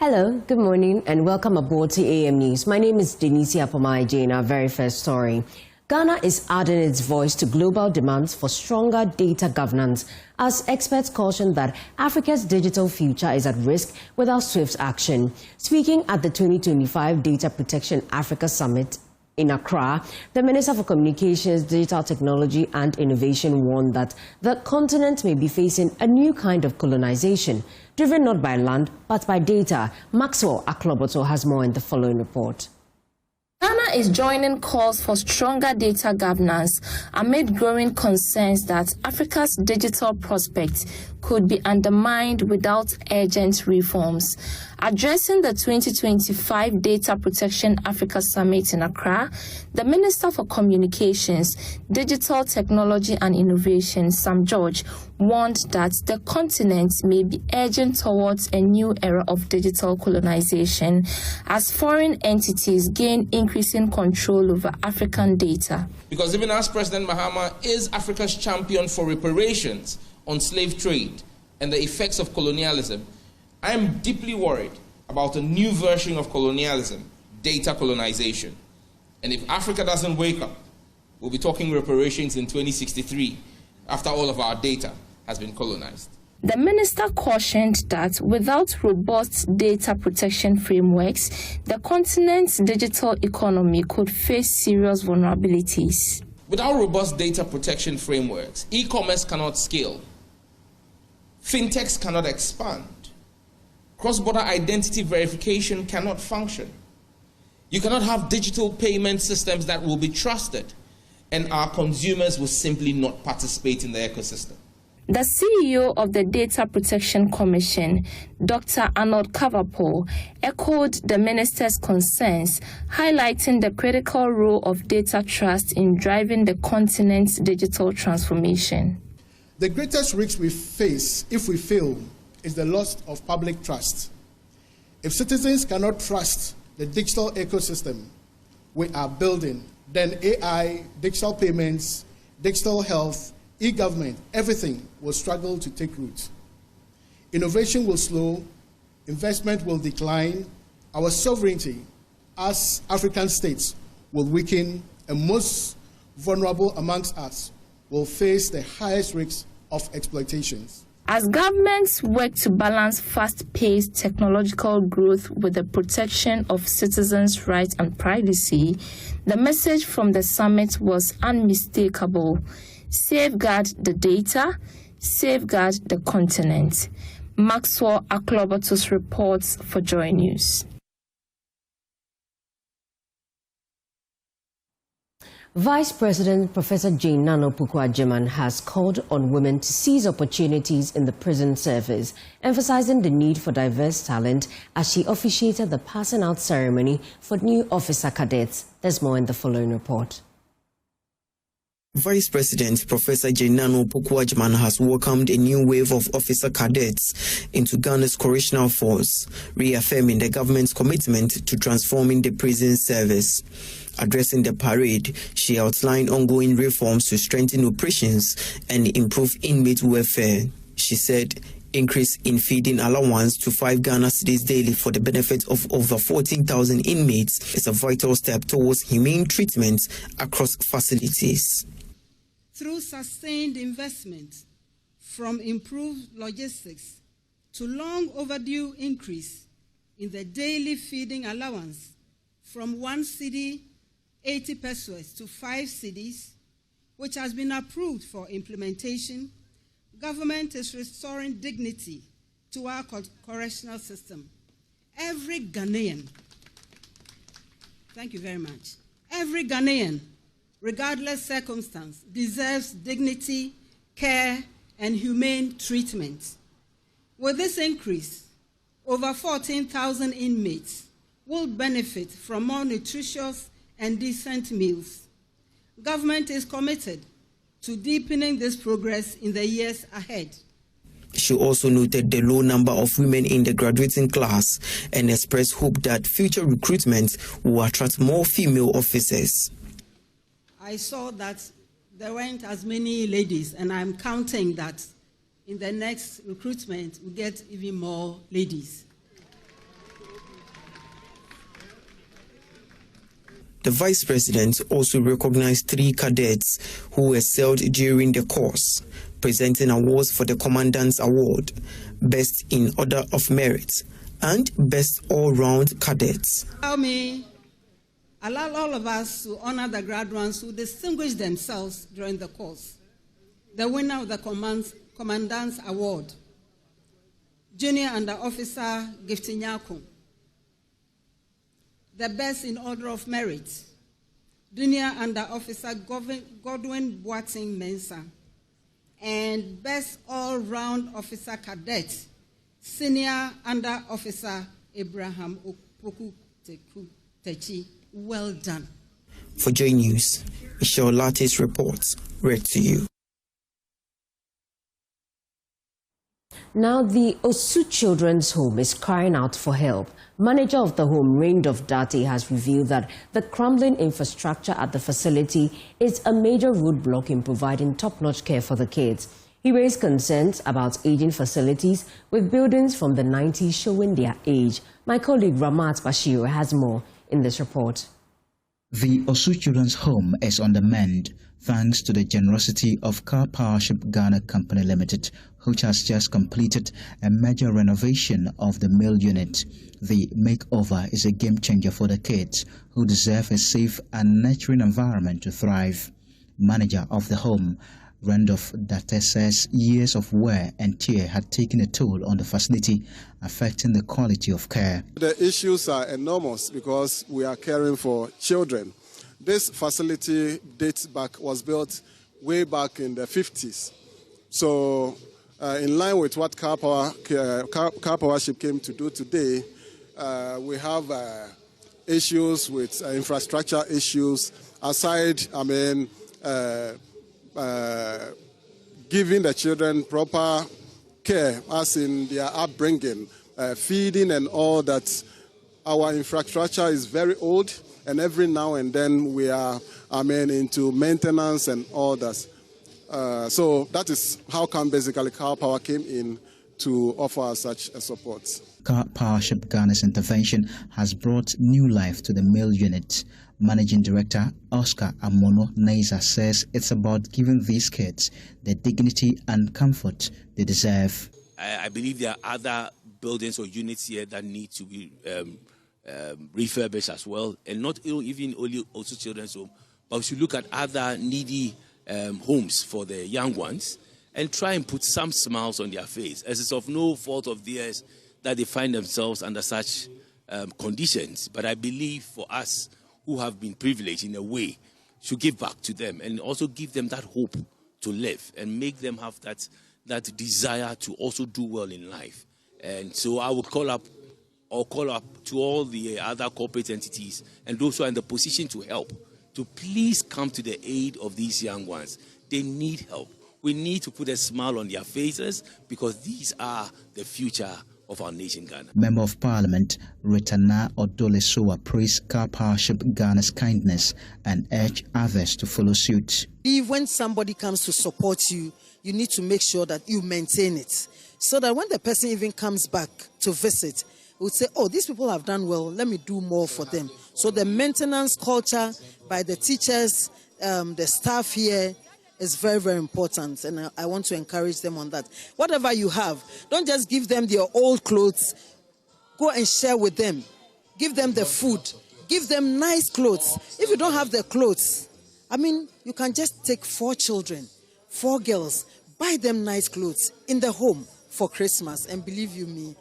Hello, good morning, and welcome aboard to AM News. My name is Denise Apomai in our very first story. Ghana is adding its voice to global demands for stronger data governance as experts caution that Africa's digital future is at risk without swift action. Speaking at the 2025 Data Protection Africa Summit in Accra, the Minister for Communications, Digital Technology and Innovation warned that the continent may be facing a new kind of colonization, driven not by land but by data. Maxwell Akloboto has more in the following report. Ghana is joining calls for stronger data governance amid growing concerns that Africa's digital prospects could be undermined without urgent reforms. Addressing the 2025 Data Protection Africa Summit in Accra, the Minister for Communications, Digital Technology and Innovation, Sam George, warned that the continent may be edging towards a new era of digital colonization as foreign entities gain increasing control over African data. Because even as President Mahama is Africa's champion for reparations on slave trade and the effects of colonialism, I am deeply worried about a new version of colonialism, data colonization. And if Africa doesn't wake up, we'll be talking reparations in 2063 after all of our data has been colonized. The minister cautioned that without robust data protection frameworks, the continent's digital economy could face serious vulnerabilities. Without robust data protection frameworks, e-commerce cannot scale, fintechs cannot expand, cross-border identity verification cannot function. You cannot have digital payment systems that will be trusted, and our consumers will simply not participate in the ecosystem. The CEO of the Data Protection Commission, Dr. Arnold Kavapo, echoed the minister's concerns, highlighting the critical role of data trust in driving the continent's digital transformation. The greatest risk we face if we fail is the loss of public trust. If citizens cannot trust the digital ecosystem we are building, then AI, digital payments, digital health, e-government, everything will struggle to take root. Innovation will slow, investment will decline, our sovereignty as African states will weaken, and most vulnerable amongst us will face the highest risks of exploitations. As governments work to balance fast-paced technological growth with the protection of citizens' rights and privacy, the message from the summit was unmistakable. Safeguard the data, safeguard the continent. Maxwell Aklobotos reports for Joy News. Vice President Professor Jane Nano Puku-Agyeman has called on women to seize opportunities in the prison service, emphasizing the need for diverse talent as she officiated the passing out ceremony for new officer cadets. There's more in the following report. Vice President Professor Jane Nano Puku-Agyeman has welcomed a new wave of officer cadets into Ghana's correctional force, reaffirming the government's commitment to transforming the prison service. Addressing the parade, she outlined ongoing reforms to strengthen operations and improve inmate welfare. She said increase in feeding allowance to 5 Ghana cedis daily for the benefit of over 14,000 inmates is a vital step towards humane treatment across facilities. Through sustained investment, from improved logistics to long overdue increase in the daily feeding allowance from 1 cedi 80 pesos to 5 cedis, which has been approved for implementation, government is restoring dignity to our correctional system. Every Ghanaian, thank you very much, every Ghanaian, regardless circumstance, deserves dignity, care, and humane treatment. With this increase, over 14,000 inmates will benefit from more nutritious and decent meals. Government is committed to deepening this progress in the years ahead. She also noted the low number of women in the graduating class and expressed hope that future recruitment will attract more female officers. I saw that there weren't as many ladies, and I'm counting that in the next recruitment we get even more ladies. The Vice President also recognized 3 cadets who excelled during the course, presenting awards for the Commandant's Award, Best in Order of Merit, and Best All-Round Cadets. Allow all of us to honor the graduates who distinguished themselves during the course. The winner of the Commandant's Award, Junior Under Officer Kyekyewere. The Best in Order of Merit, Junior Under Officer Godwin Boateng Mensah. And Best All-Round Officer Cadet, Senior Under Officer Abraham Opoku Techi. Well done. For J News, Michelle Lattis reports. Read to you. Now, the Osu Children's Home is crying out for help. Manager of the home, Raindorf Dati, has revealed that the crumbling infrastructure at the facility is a major roadblock in providing top-notch care for the kids. He raised concerns about aging facilities with buildings from the 90s showing their age. My colleague Ramat Bashir has more in this report. The Osu Children's Home is on the mend thanks to the generosity of Car Powership Ghana Company Limited, which has just completed a major renovation of the male unit. The makeover is a game changer for the kids who deserve a safe and nurturing environment to thrive. Manager of the home, Raindorf Dati, says years of wear and tear had taken a toll on the facility, affecting the quality of care. The issues are enormous because we are caring for children. This facility was built way back in the 50s. So in line with what Car Powership came to do today, we have issues with infrastructure issues. Aside, giving the children proper care, as in their upbringing, feeding and all that. Our infrastructure is very old, and every now and then we are into maintenance and all that. So that is how come basically Car Power came in to offer such a support. Car Powership Ghana's intervention has brought new life to the male unit. Managing Director Oscar Amono Neiza says it's about giving these kids the dignity and comfort they deserve. I believe there are other buildings or units here that need to be refurbished as well, and not even only also children's home, but we should look at other needy homes for the young ones and try and put some smiles on their face, as it's of no fault of theirs that they find themselves under such conditions. But I believe for us who have been privileged in a way, should give back to them and also give them that hope to live and make them have that desire to also do well in life. And so I would call up to all the other corporate entities and those who are in the position to help, to please come to the aid of these young ones. They need help. We need to put a smile on their faces because these are the future of our nation, Ghana. Member of Parliament Retana Odolesoa praised Car Powership Ghana's kindness and urged others to follow suit. When somebody comes to support you, you need to make sure that you maintain it, so that when the person even comes back to visit, we would say, oh, these people have done well, let me do more for them. So the maintenance culture by the teachers, the staff here, is very, very important, and I want to encourage them on that. Whatever you have, don't just give them their old clothes. Go and share with them. Give them the food. Give them nice clothes. If you don't have the clothes, you can just take 4 children, 4 girls, buy them nice clothes in the home for Christmas, and believe you me,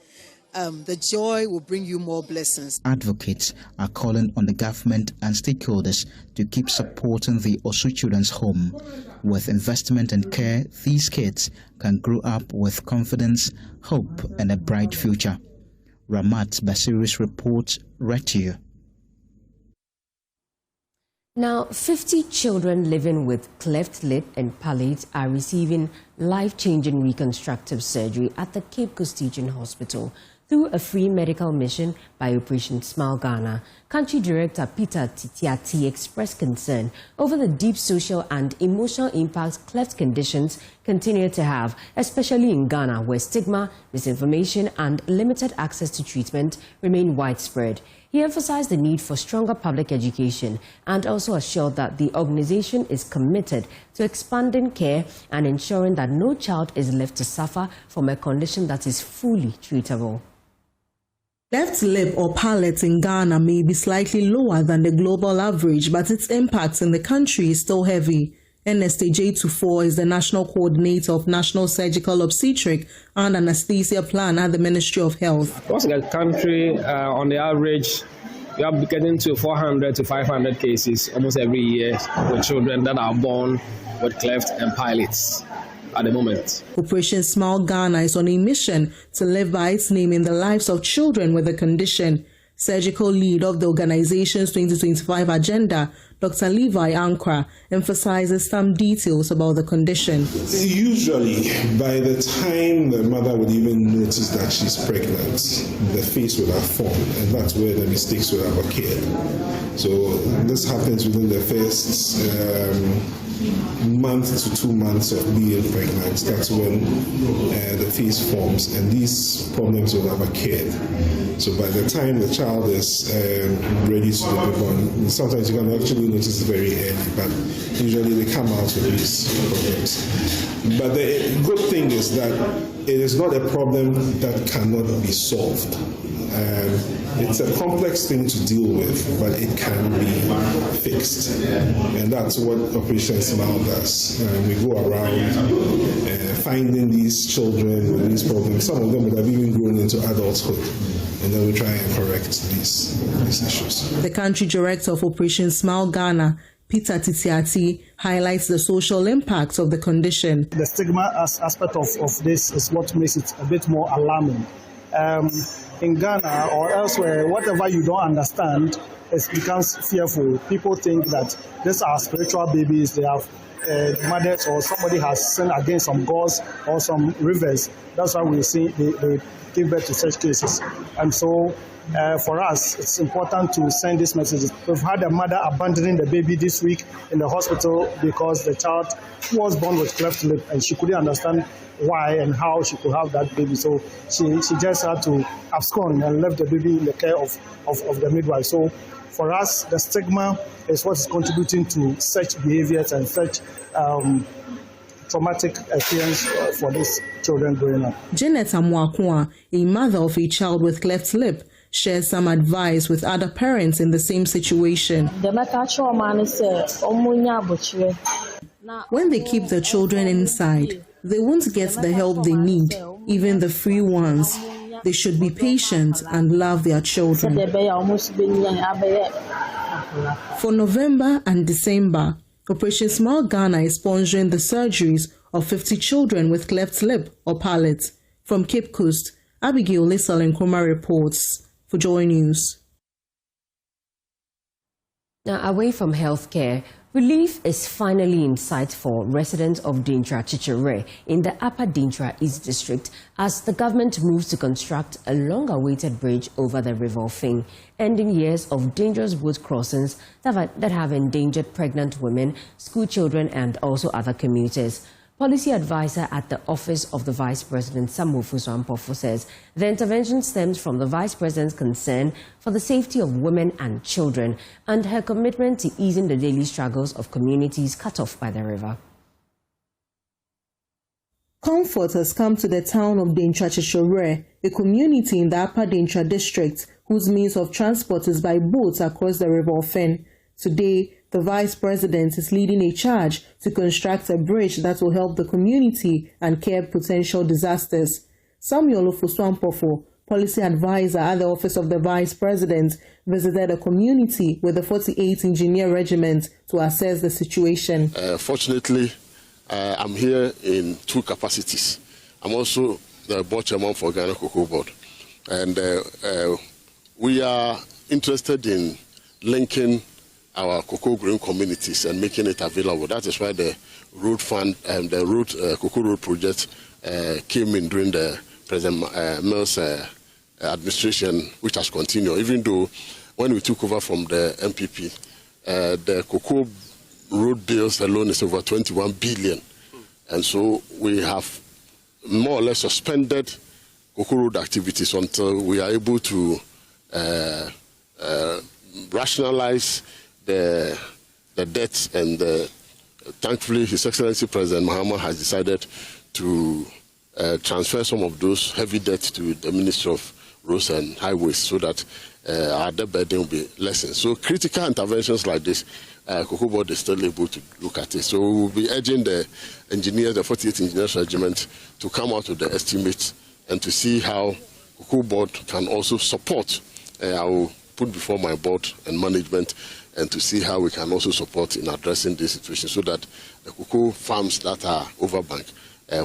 the joy will bring you more blessings. Advocates are calling on the government and stakeholders to keep supporting the Osu Children's Home. With investment and care, these kids can grow up with confidence, hope, and a bright future. Ramat Bashir's report, read to you. Now, 50 children living with cleft lip and palate are receiving life-changing reconstructive surgery at the Cape Coast Teaching Hospital through a free medical mission by Operation Smile Ghana. Country Director Peter Titiati expressed concern over the deep social and emotional impacts cleft conditions continue to have, especially in Ghana, where stigma, misinformation, and limited access to treatment remain widespread. He emphasized the need for stronger public education and also assured that the organization is committed to expanding care and ensuring that no child is left to suffer from a condition that is fully treatable. Cleft lip or palate in Ghana may be slightly lower than the global average, but its impact in the country is still heavy. Ernest J24 is the National Coordinator of National Surgical Obstetric and Anesthesia Plan at the Ministry of Health. Across the country, on the average, we are getting to 400 to 500 cases almost every year with children that are born with cleft and palates at the moment. Operation Smile Ghana is on a mission to live by its name in the lives of children with the condition. Surgical lead of the organization's 2025 agenda, Dr. Levi Ankra, emphasizes some details about the condition. Usually, by the time the mother would even notice that she's pregnant, the face would have formed, and that's where the mistakes would have occurred. So this happens within the first month to 2 months of being pregnant. That's when the face forms, and these problems will have occurred. So by the time the child is ready to be born, sometimes you can actually notice it very early, but usually they come out with these problems. But the good thing is that it is not a problem that cannot be solved. It's a complex thing to deal with, but it can be fixed. And that's what Operation Smile does. We go around finding these children with these problems. Some of them would have even grown into adulthood. And then we try and correct these issues. The country director of Operation Smile Ghana, Peter Titiati, highlights the social impacts of the condition. The stigma aspect of this is what makes it a bit more alarming. In Ghana or elsewhere, whatever you don't understand, it becomes fearful. People think that these are spiritual babies, they have mothers or somebody has sinned against some gods or some rivers. That's why we see they give birth to such cases. And so for us, it's important to send these messages. We've had a mother abandoning the baby this week in the hospital because the child was born with cleft lip and she couldn't understand why and how she could have that baby. So she just had to abscond and left the baby in the care of the midwife. So for us, the stigma is what is contributing to such behaviors and such traumatic experience for these children growing up. Janet Amwakwa, a mother of a child with cleft lip, shares some advice with other parents in the same situation. When they keep the children inside, they won't get the help they need, even the free ones. They should be patient and love their children. For November and December, Operation Smile Ghana is sponsoring the surgeries of 50 children with cleft lip or palate. From Cape Coast, Abigail Lissel Nkrumah reports for Joy News. Now, away from healthcare, relief is finally in sight for residents of Dintra Kyekyewere in the Upper Dintra East District as the government moves to construct a long-awaited bridge over the River Ofin, ending years of dangerous boat crossings that have endangered pregnant women, school children, and also other commuters. Policy advisor at the Office of the Vice President, Samufu Swampofo, says the intervention stems from the Vice President's concern for the safety of women and children and her commitment to easing the daily struggles of communities cut off by the river. Comfort has come to the town of Dintra Kyekyewere, a community in the Upper Dintra district whose means of transport is by boats across the River Ofin. Today, the Vice President is leading a charge to construct a bridge that will help the community and curb potential disasters. Samuel Ofuswampofo, policy advisor at the Office of the Vice President, visited a community with the 48th Engineer Regiment to assess the situation. Fortunately, I'm here in two capacities. I'm also the board chairman for Ghana Cocoa Board. And we are interested in linking our cocoa growing communities and making it available. That is why the road fund and the cocoa road project came in during the President Mills administration, which has continued. Even though when we took over from the MPP, the cocoa road bills alone is over 21 billion. And so we have more or less suspended Cocoa Road activities until we are able to rationalize the debt. And thankfully, His Excellency President Mahama has decided to transfer some of those heavy debts to the Ministry of Roads and Highways so that our debt burden will be lessened. So critical interventions like this, Cocoa Board is still able to look at it. So we will be urging the engineers, the 48th Engineers Regiment, to come out with the estimates and to see how Cocoa Board can also support. I will put before my board and management and to see how we can also support in addressing this situation so that the cocoa farms that are overbanked,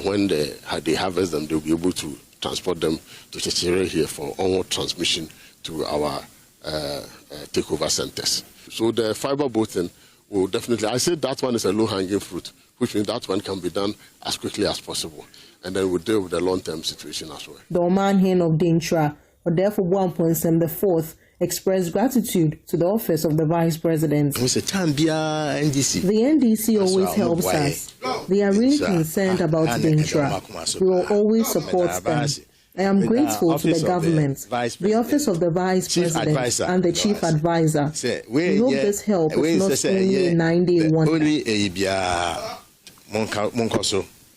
when they harvest them, they'll be able to transport them to Kyekyewere here for onward transmission to our takeover centers. So the fiber boating will definitely, I say that one is a low-hanging fruit, which means that one can be done as quickly as possible. And then we'll deal with the long-term situation as well. The Oman Hen of Dintra, or therefore 1.7 the fourth, expressed gratitude to the office of the Vice President. The NDC always helps us. They are really concerned about Dintra. We will always support them. I am grateful to the government, the office of the Vice President and the Chief Advisor. We hope this help is not only a 9-day wonder.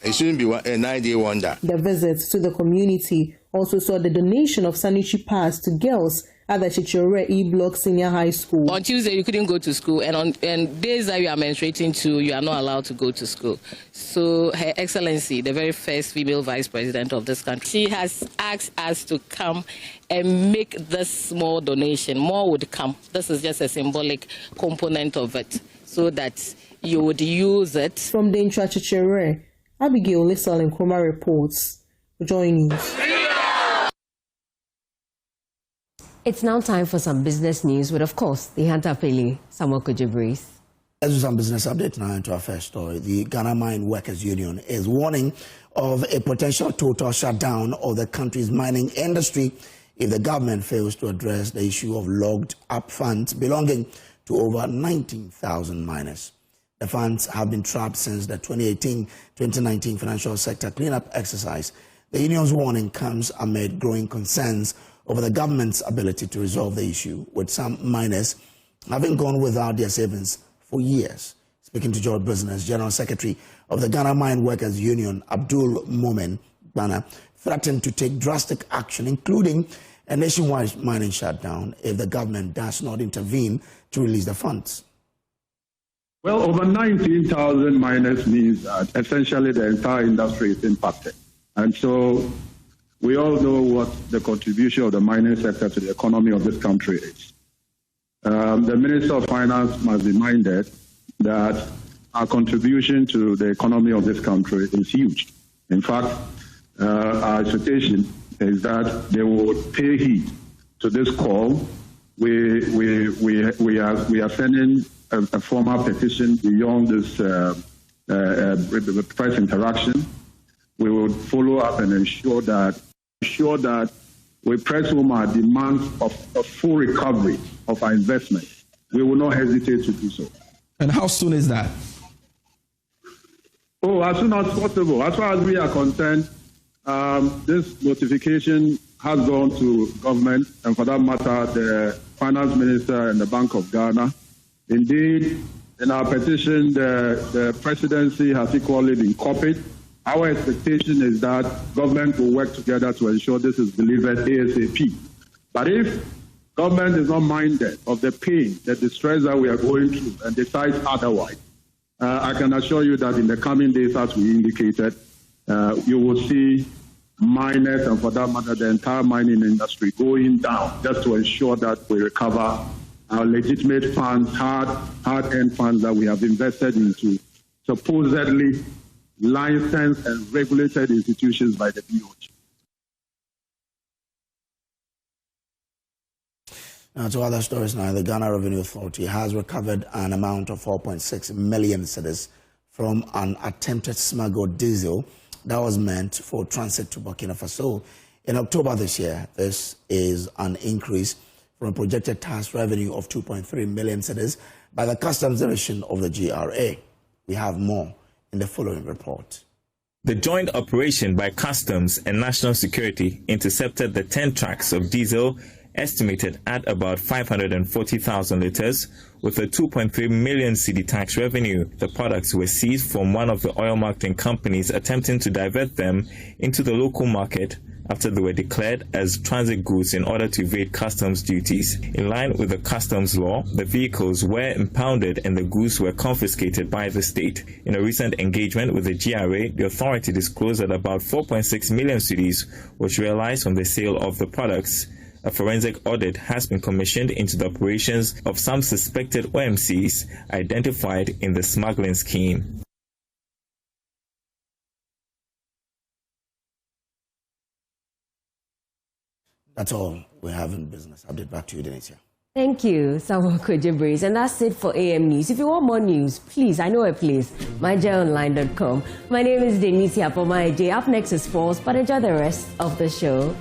It shouldn't be a 9-day wonder. The visit to the community also saw the donation of sanitary pads to girls at the Kyekyewere E-Block Senior High School. On Tuesday, you couldn't go to school, and on days that you are menstruating too, you are not allowed to go to school. So Her Excellency, the very first female Vice President of this country, she has asked us to come and make this small donation. More would come. This is just a symbolic component of it, so that you would use it. From Dintra Kyekyewere, Abigail Lissal and Nkrumah reports. Joy News. It's now time for some business news with, of course, the Hunter Pele, Samuel Kujibris. Let's do some business update now into our first story. The Ghana Mine Workers Union is warning of a potential total shutdown of the country's mining industry if the government fails to address the issue of locked up funds belonging to over 19,000 miners. The funds have been trapped since the 2018-2019 financial sector cleanup exercise. The union's warning comes amid growing concerns over the government's ability to resolve the issue, with some miners having gone without their savings for years. Speaking to Joy Business, General Secretary of the Ghana Mine Workers Union, Abdul Momen Bana, threatened to take drastic action, including a nationwide mining shutdown, if the government does not intervene to release the funds. Well, over 19,000 miners means that essentially the entire industry is impacted. And so we all know what the contribution of the mining sector to the economy of this country is. The Minister of Finance must be minded that our contribution to the economy of this country is huge. In fact, our expectation is that they will pay heed to this call. We are sending a formal petition beyond this press interaction. We will follow up and ensure that we press home our demands of a full recovery of our investment. We will not hesitate to do so. And how soon is that? Oh, as soon as possible. As far as we are concerned, this notification has gone to government, and for that matter, the Finance Minister and the Bank of Ghana. Indeed, in our petition, the presidency has equally been copied. Our expectation is that government will work together to ensure this is delivered ASAP. But if government is not minded of the pain, the distress that we are going through, and decides otherwise, I can assure you that in the coming days, as we indicated, you will see miners, and for that matter, the entire mining industry going down just to ensure that we recover our legitimate funds, hard-earned funds that we have invested into supposedly licensed and regulated institutions by the DOJ. Now to other stories now. The Ghana Revenue Authority has recovered an amount of 4.6 million cedis from an attempted smuggled diesel that was meant for transit to Burkina Faso in October this year. This is an increase from a projected tax revenue of 2.3 million cedis by the Customs Division of the GRA. We have more in the following report. The joint operation by Customs and National Security intercepted the 10 trucks of diesel estimated at about 540,000 litres with a 2.3 million cedi tax revenue. The products were seized from one of the oil marketing companies attempting to divert them into the local market after they were declared as transit goods in order to evade customs duties. In line with the customs law, the vehicles were impounded and the goods were confiscated by the state. In a recent engagement with the GRA, the authority disclosed that about 4.6 million cedis was realized from the sale of the products. A forensic audit has been commissioned into the operations of some suspected OMCs identified in the smuggling scheme. That's all we have in business. Update back to you, Denicia. Thank you, Samuel Kyekyewere. And that's it for AM News. If you want more news, please, I know a place, myjaonline.com. My name is Denicia Pomaije. Up next is sports, but enjoy the rest of the show.